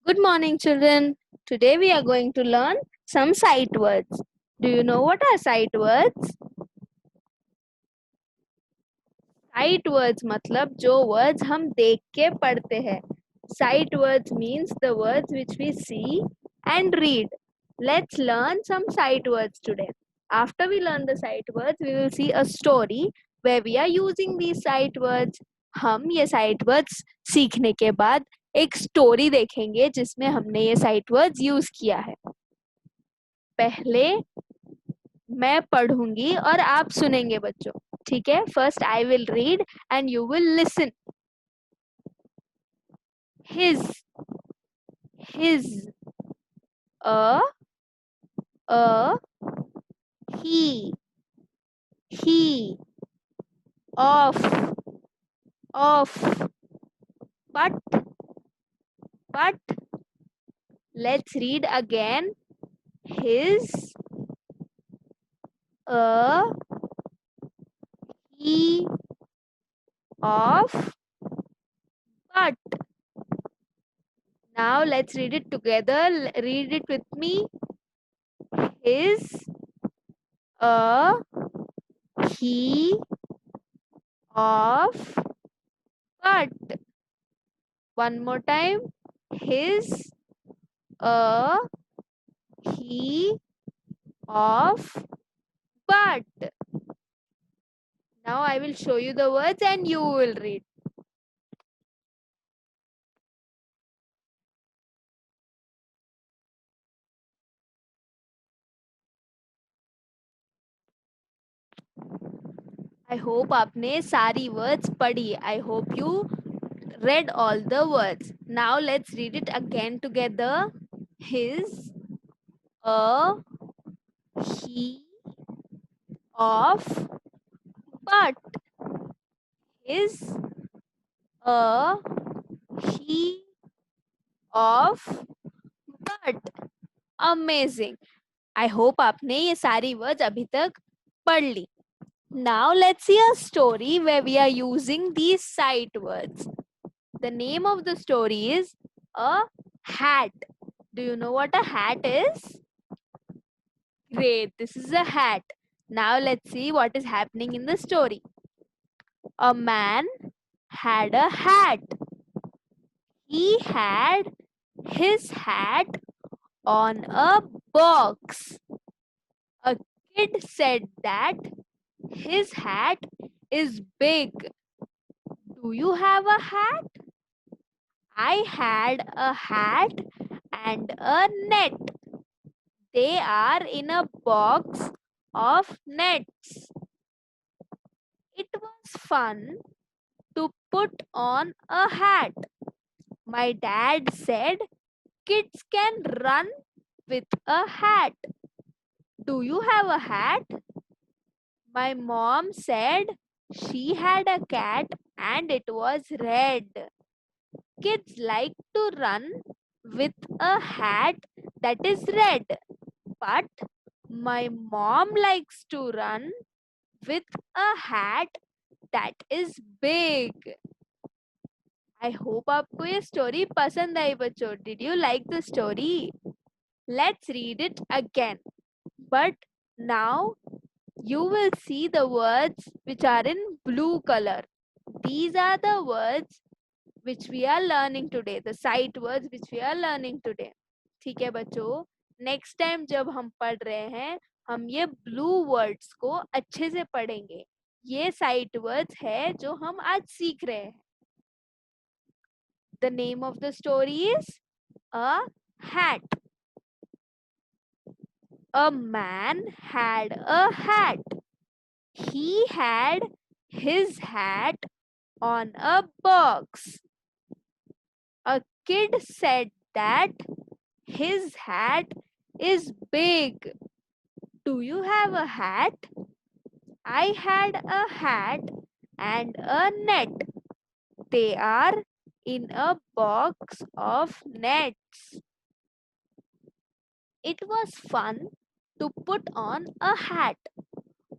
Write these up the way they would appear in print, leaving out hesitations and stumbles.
Good morning, children. Today we are going to learn some sight words. Do you know what are sight words? Sight words मतलब जो words हम देख के पढ़ते हैं. Sight words means the words which we see and read. Let's learn some sight words today. After we learn the sight words, we will see a story where we are using these sight words. हम ये sight words सीखने के बाद एक story देखेंगे जिसमें हमने ये साइट वर्ड्स यूज किया है. पहले मैं पढ़ूंगी और आप सुनेंगे बच्चों. ठीक है? First I will read and you will listen. His his a a he of but let's read again. His a he of but. Now let's read it together. Read it with me. His a he of but. One more time. His a he of but. Now I will show you the words and you will read. I hope आपने सारी words पढ़ी. I hope you read all the words. Now let's read it again together. His a he of but. His a he of but. Amazing. I hope आपने ये सारी words अभी तक पढ़ ली. Now let's see a story where we are using these sight words. The name of the story is A Hat. Do you know what a hat is? Great, this is a hat. Now let's see what is happening in the story. A man had a hat. He had his hat on a box. A kid said that his hat is big. Do you have a hat? I had a hat and a net. They are in a box of nets. It was fun to put on a hat. My dad said kids can run with a hat. Do you have a hat? My mom said she had a cat and it was red. Kids like to run with a hat that is red, but my mom likes to run with a hat that is big. I hope आपको ये story पसंद आई बच्चों. Did you like the story? Let's read it again. But now you will see the words which are in blue color. These are the words which we are learning today, the sight words which we are learning today. ठीक है बच्चों, next time जब हम पढ़ रहे हैं हम ये ब्लू वर्ड्स को अच्छे से पढ़ेंगे. ये साइट वर्ड्स है जो हम आज सीख रहे हैं. The name of the story is A Hat. A man had a hat. He had his hat on a box. A kid said that his hat is big. Do you have a hat? I had a hat and a net. They are in a box of nets. It was fun to put on a hat.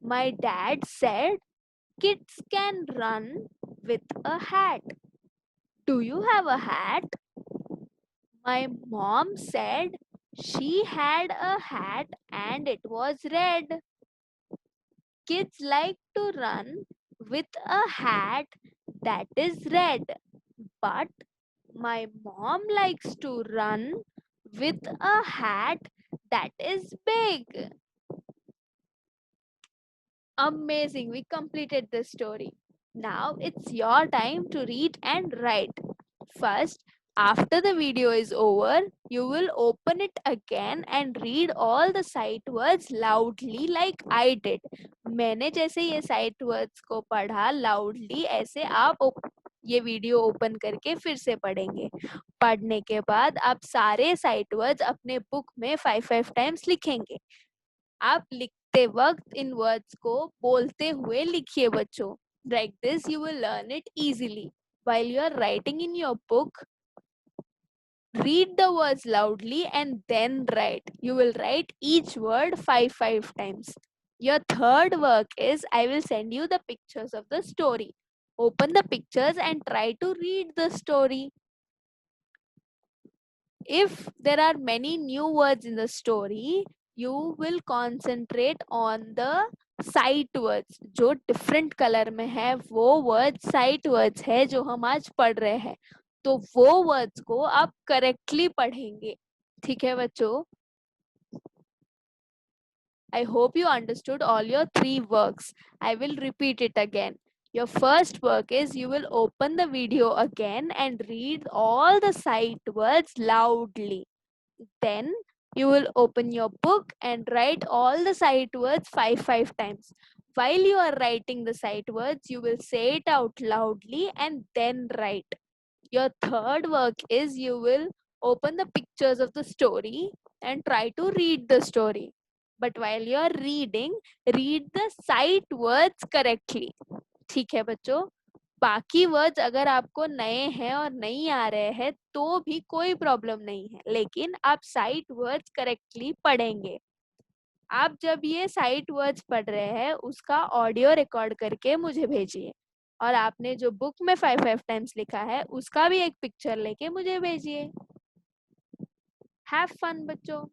My dad said kids can run with a hat. Do you have a hat? My mom said she had a hat and it was red. Kids like to run with a hat that is red, but my mom likes to run with a hat that is big. Amazing, we completed this story. Now it's your time to read and write. First, after the video is over, you will open it again and read all the sight words loudly like I did. मैंने जैसे ये sight words को पढ़ा loudly, ऐसे आप ये video open करके फिर से पढ़ेंगे. पढ़ने के बाद आप सारे sight words अपने बुक में 5 टाइम्स लिखेंगे. आप लिखते वक्त इन वर्ड्स को बोलते हुए लिखिए बच्चों. Like this you will learn it easily. While you are writing in your book, read the words loudly and then write. You will write each word 5 times. Your third work is I will send you the pictures of the story. Open the pictures and try to read the story. If there are many new words in the story, you will concentrate on the sight words. जो different color में है वो words sight words है जो हम आज पढ़ रहे हैं. तो वो words को आप correctly पढ़ेंगे. ठीक है बच्चों? I hope you understood all your 3 works. I will repeat it again. Your first work is you will open the video again and read all the sight words loudly. Then you will open your book and write all the sight words 5 times. While you are writing the sight words, you will say it out loudly and then write. Your third work is you will open the pictures of the story and try to read the story. But while you are reading, read the sight words correctly. ठीक है बच्चों? बाकी words अगर आपको नए हैं और नहीं आ रहे हैं तो भी कोई प्रॉब्लम नहीं है, लेकिन आप साइट वर्ड्स करेक्टली पढ़ेंगे. आप जब ये साइट वर्ड्स पढ़ रहे हैं उसका ऑडियो रिकॉर्ड करके मुझे भेजिए, और आपने जो बुक में 5 टाइम्स लिखा है उसका भी एक पिक्चर लेके मुझे भेजिए. हैव फन बच्चों.